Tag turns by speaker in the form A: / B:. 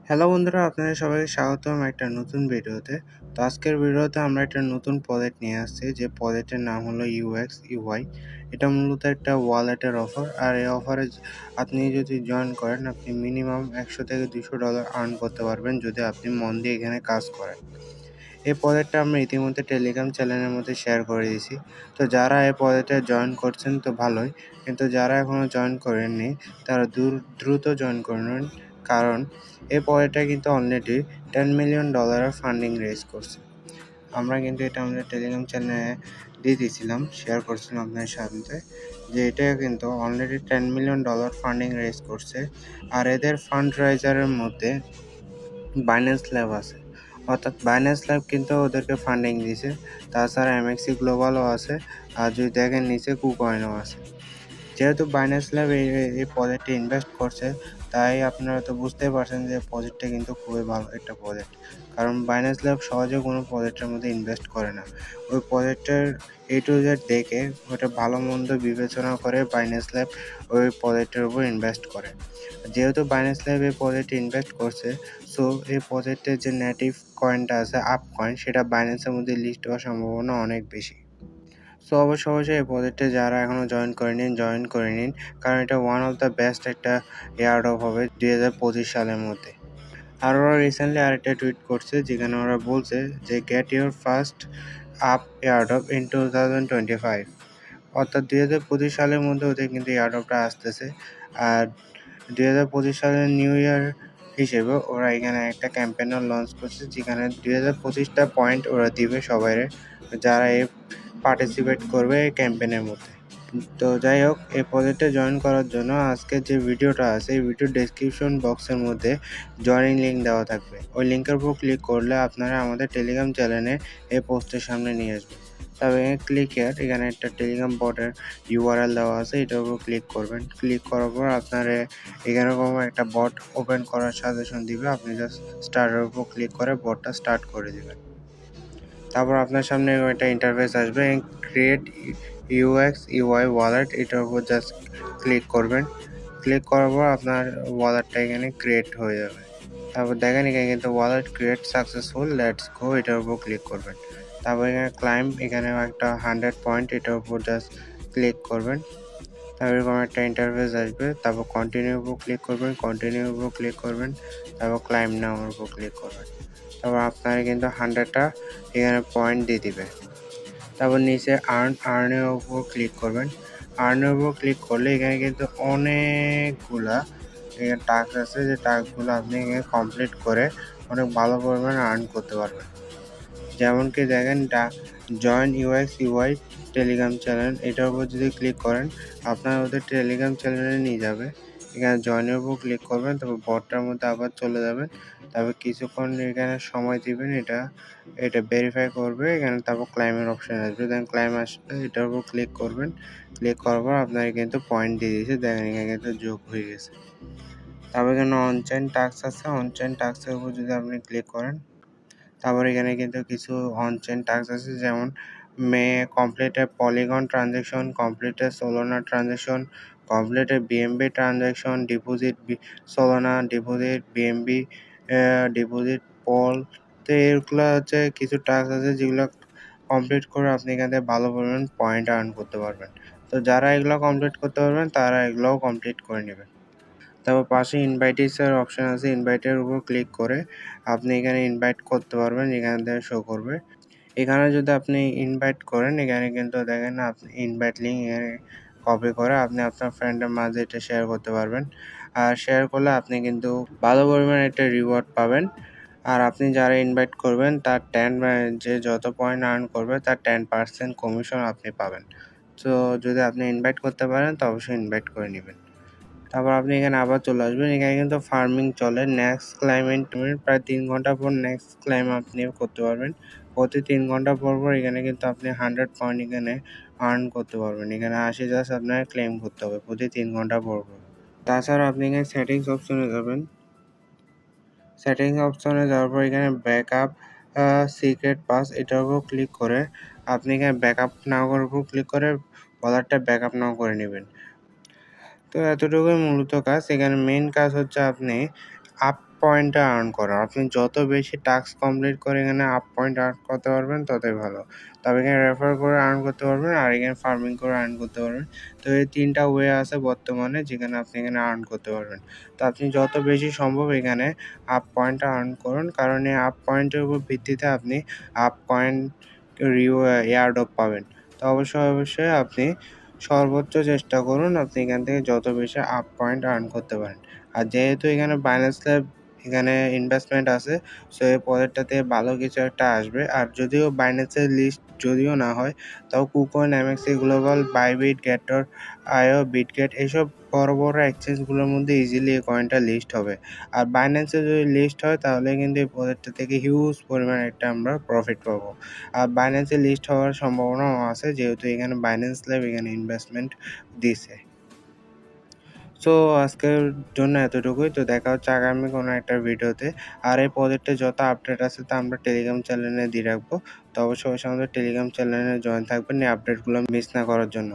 A: Hello বন্ধুরা, আপনাদের সবাইকে স্বাগতম একটা নতুন ভিডিওতে। তো আজকের ভিডিওতে আমরা একটা নতুন প্রজেক্ট নিয়ে আসছি, যে প্রজেক্টের নাম হলো ইউএক্স ইউআই। এটা মূলত একটা ওয়ালেটের অফার, আর এই অফারে আপনি যদি জয়েন করেন, আপনি মিনিমাম $100 থেকে $200 আর্ন করতে পারবেন যদি আপনি মন দিয়ে এখানে কাজ করেন। এই প্রজেক্টটা আমরা ইতিমধ্যে টেলিগ্রাম চ্যানেলের মধ্যে শেয়ার করে দিয়েছি। তো যারা এই প্রজেক্টে জয়েন করছেন তো ভালোই, কিন্তু যারা এখনও জয়েন করেননি তারা দ্রুত জয়েন করে নিন, কারণ এই প্রজেক্টটা কিন্তু অলরেডি $10 মিলিয়ন ফান্ডিং রেজ করছে। আমরা কিন্তু এটা আমাদের টেলিগ্রাম চ্যানেলে দিয়ে দিয়েছিলাম, শেয়ার করছিলাম আপনাদের সাথে, যে এটা কিন্তু অলরেডি $10 মিলিয়ন ফান্ডিং রেজ করছে। আর এদের ফান্ড রাইজারের মধ্যে বাইন্যান্স ল্যাব আছে, অর্থাৎ বাইন্যান্স ল্যাব কিন্তু ওদেরকে ফান্ডিং দিয়েছে। তাছাড়া এমএক্সি গ্লোবালও আছে, আর যদি দেখেন নিচে কুকয়েনও আছে। যেহেতু বাইন্যান্স ল্যাব এই প্রজেক্টে ইনভেস্ট করছে, তাই আপনারা তো বুঝতেই পারছেন যে প্রজেক্টটা কিন্তু খুবই ভালো একটা প্রজেক্ট। কারণ বাইন্যান্স ল্যাব সহজে কোনো প্রজেক্টের মধ্যে ইনভেস্ট করে না। ওই প্রজেক্টের এ টু জেড দেখে ওটা ভালো মন্দ বিবেচনা করে বাইন্যান্স ল্যাব ওই প্রজেক্টের উপর ইনভেস্ট করে। যেহেতু বাইন্যান্স ল্যাব এই প্রজেক্টে ইনভেস্ট করছে, সো এই প্রজেক্টের যে নেটিভ কয়েনটা আছে, আপ কয়েন, সেটা বাইন্যান্সের মধ্যে লিস্ট হওয়ার সম্ভাবনা অনেক বেশি। সো অবশ্যই এই প্রজেক্টে যারা এখনও জয়েন করে নিন, কারণ এটা ওয়ান অফ দ্য বেস্ট একটা এয়ারড্রপ হবে 2025 সালের মধ্যে। আর ওরা রিসেন্টলি আরেকটা টুইট করছে, যেখানে ওরা বলছে যে get your first up airdrop in 2025, অর্থাৎ 2025 সালের মধ্যে ওদের কিন্তু এয়ারড্রপটা আসতেছে। আর 2025 সালের নিউ ইয়ার হিসেবে ওরা এখানে একটা ক্যাম্পেইনও লঞ্চ করছে, যেখানে 2025টা পয়েন্ট ওরা দিবে সবাইরে যারা পার্টিসিপেট করবে এই ক্যাম্পেইনের মধ্যে। তো যাই হোক, এই প্রজেক্টে জয়েন করার জন্য আজকের যে ভিডিওটা আছে, এই ভিডিওর ডেসক্রিপশন বক্সের মধ্যে জয়েনিং লিঙ্ক দেওয়া থাকবে। ওই লিঙ্কের উপর ক্লিক করলে আপনারা আমাদের টেলিগ্রাম চ্যানেলে এই পোস্টের সামনে নিয়ে আসবে। তবে ক্লিক হেয়ার, এখানে একটা টেলিগ্রাম বটের ইউআরএল দেওয়া আছে, এটার উপর ক্লিক করবেন। ক্লিক করার পর আপনার এখানে কোনো একটা বট ওপেন করার সাজেশন দিবে, আপনি জাস্ট স্টার্টের উপর ক্লিক করে বটটা স্টার্ট করে দেবেন। তারপর আপনার সামনে একটা ইন্টারফেস আসবে, ক্রিয়েট ইউএক্স ইউআই ওয়ালেট, এটার উপর জাস্ট ক্লিক করবেন। ক্লিক করার পর আপনার ওয়ালেটটা এখানে ক্রিয়েট হয়ে যাবে। তারপর দেখেন এখানে কিন্তু wallet create successful, let's go, এটার উপর ক্লিক করবেন। তারপর এখানে ক্লাইম, এখানে একটা 100 পয়েন্ট, এটার উপর জাস্ট ক্লিক করবেন। তারপর এরকম একটা ইন্টারফেস আসবে, তারপর কন্টিনিউর উপর ক্লিক করবেন, কন্টিনিউর উপর ক্লিক করবেন, তারপর ক্লাইম নাওর উপর ক্লিক করবেন। তারপর আপনার কিন্তু 100টা এখানে পয়েন্ট দিয়ে দিবে। তারপর নিচে আর্নের উপর ক্লিক করবেন। আর্নের উপর ক্লিক করলে এখানে কিন্তু অনেকগুলা এখানে টাস্ক আছে, যে টাস্কগুলো আপনি এখানে কমপ্লিট করে অনেক ভালো পরিমাণে আর্ন করতে পারবেন। যেমন কি দেখেন, join UX UI Telegram channel, এটার উপর যদি ক্লিক করেন আপনার ওদের টেলিগ্রাম চ্যানেলে নিয়ে যাবে। এখানে জয়েনের উপর ক্লিক করবেন, তারপর বটটার মধ্যে আবার চলে যাবেন। তারপর কিছুক্ষণ এখানে সময় দিবেন, এটা ভেরিফাই করবে এখানে। তারপর ক্লাইমের অপশান আসবে, দেন ক্লাইম আসবে, এটার উপর ক্লিক করবেন। ক্লিক করার পর আপনার কিন্তু পয়েন্ট দিয়ে দিয়েছে, দেখেন এখানে কিন্তু যোগ হয়ে গেছে। তারপর এখানে অনচেইন টাস্ক আছে, অনচেইন টাস্কের উপর যদি আপনি ক্লিক করেন, তারপর এখানে কিন্তু কিছু অনচেইন টাস্ক আছে, যেমন complete a Polygon transaction, complete a Solana transaction, complete a BMB transaction, deposit Solana, deposit BMB, deposit POL. তো এগুলো হচ্ছে কিছু টাস্ক আছে, যেগুলো কমপ্লিট করে আপনি এখান থেকে ভালো পরিমাণ পয়েন্ট আর্ন করতে পারবেন। তো যারা এগুলো কমপ্লিট করতে পারবেন তারা এগুলোও কমপ্লিট করে নেবেন। তারপর পাশে ইনভাইটিসের অপশান আছে, ইনভাইটের উপর ক্লিক করে আপনি এখানে ইনভাইট করতে পারবেন, এখান থেকে শো করবে। এখানে যদি আপনি ইনভাইট করেন, এখানে কিন্তু দেখেন আপনি ইনভাইট লিঙ্ক এখানে কপি করে আপনি আপনার ফ্রেন্ডের মাঝে এটা শেয়ার করতে পারবেন। আর শেয়ার করলে আপনি কিন্তু ভালো পরিমাণে একটা রিওয়ার্ড পাবেন। আর আপনি যারা ইনভাইট করবেন তার যে যত পয়েন্ট আর্ন করবে তার 10% কমিশন আপনি পাবেন। তো যদি আপনি ইনভাইট করতে পারেন তো অবশ্যই ইনভাইট করে নেবেন। তারপর আপনি এখানে আবার চলে আসবেন। এখানে কিন্তু ফার্মিং চলে, নেক্সট ক্লাইমেট প্রায় 3 ঘন্টা পর নেক্সট ক্লাইম আপনি করতে পারবেন। প্রতি 3 ঘন্টা পর এখানে কিন্তু আপনি 100 পয়েন্ট এখানে আর্ন করতে পারবেন। এখানে 80 জাস্ট আপনাকে ক্লেম করতে হবে প্রতি 3 ঘন্টা পর। তাছাড়া আপনি এখানে সেটিংস অপশনে যাবেন। সেটিংস অপশনে যাওয়ার পর এখানে ব্যাকআপ সিক্রেট পাস, এটার উপর ক্লিক করে আপনি এখানে ব্যাকআপ নাওয়ার উপর ক্লিক করে ওয়ালেটটা ব্যাকআপ নাও করে নেবেন। তো এতটুকুই মূলত কাজ। এখানে মেইন কাজ হচ্ছে আপনি আপ পয়েন্টটা আর্ন করা। আপনি যত বেশি টাস্ক কমপ্লিট করে এখানে আপ পয়েন্ট আর্ন করতে পারবেন ততই ভালো। তবে এখানে রেফার করে আর্ন করতে পারবেন আর এখানে ফার্মিং করে আর্ন করতে পারবেন। তো এই ৩ টা ওয়ে আছে বর্তমানে যেখানে আপনি এখানে আর্ন করতে পারবেন। তো আপনি যত বেশি সম্ভব এখানে আপ পয়েন্টটা আর্ন করুন। কারণ এই আপ পয়েন্টের উপর ভিত্তিতে আপনি আপ পয়েন্ট এয়ারড্রপ পাবেন। তো অবশ্যই আপনি সর্বোচ্চ চেষ্টা করুন আপনি এখান থেকে যত বেশি আপ পয়েন্ট আর্ন করতে পারেন। আর যেহেতু এখানে বাইন্যান্স ল্যাব এখানে ইনভেস্টমেন্ট আছে, সো এই প্রজেক্টটাতে ভালো কিছু একটা আসবে। আর যদিও বাইন্যান্সের লিস্ট যদিও না হয়, তাও KuCoin, MEXC global, Bybit, Gate, IO, Bitget এইসব বড় এক্সচেঞ্জগুলোর মধ্যে ইজিলি এই কয়েনটা লিস্ট হবে। আর বাইন্যান্সে যদি লিস্ট হয় তাহলে কিন্তু এই প্রজেক্টটা থেকে হিউজ পরিমাণে একটা আমরা প্রফিট পাবো। আর বাইন্যান্সে লিস্ট হওয়ার সম্ভাবনাও আছে যেহেতু এখানে বাইন্যান্স ল্যাব এখানে ইনভেস্টমেন্ট দিছে। সো আজকের জন্য এতটুকুই। তো দেখা হচ্ছে আগামী কোনো একটা ভিডিওতে। আর এই প্রজেক্টে যত আপডেট আছে তা আমরা টেলিগ্রাম চ্যানেলে দিয়ে রাখবো। তো অবশ্যই আমাদের টেলিগ্রাম চ্যানেলে জয়েন থাকবেন এই আপডেটগুলো মিস না করার জন্য।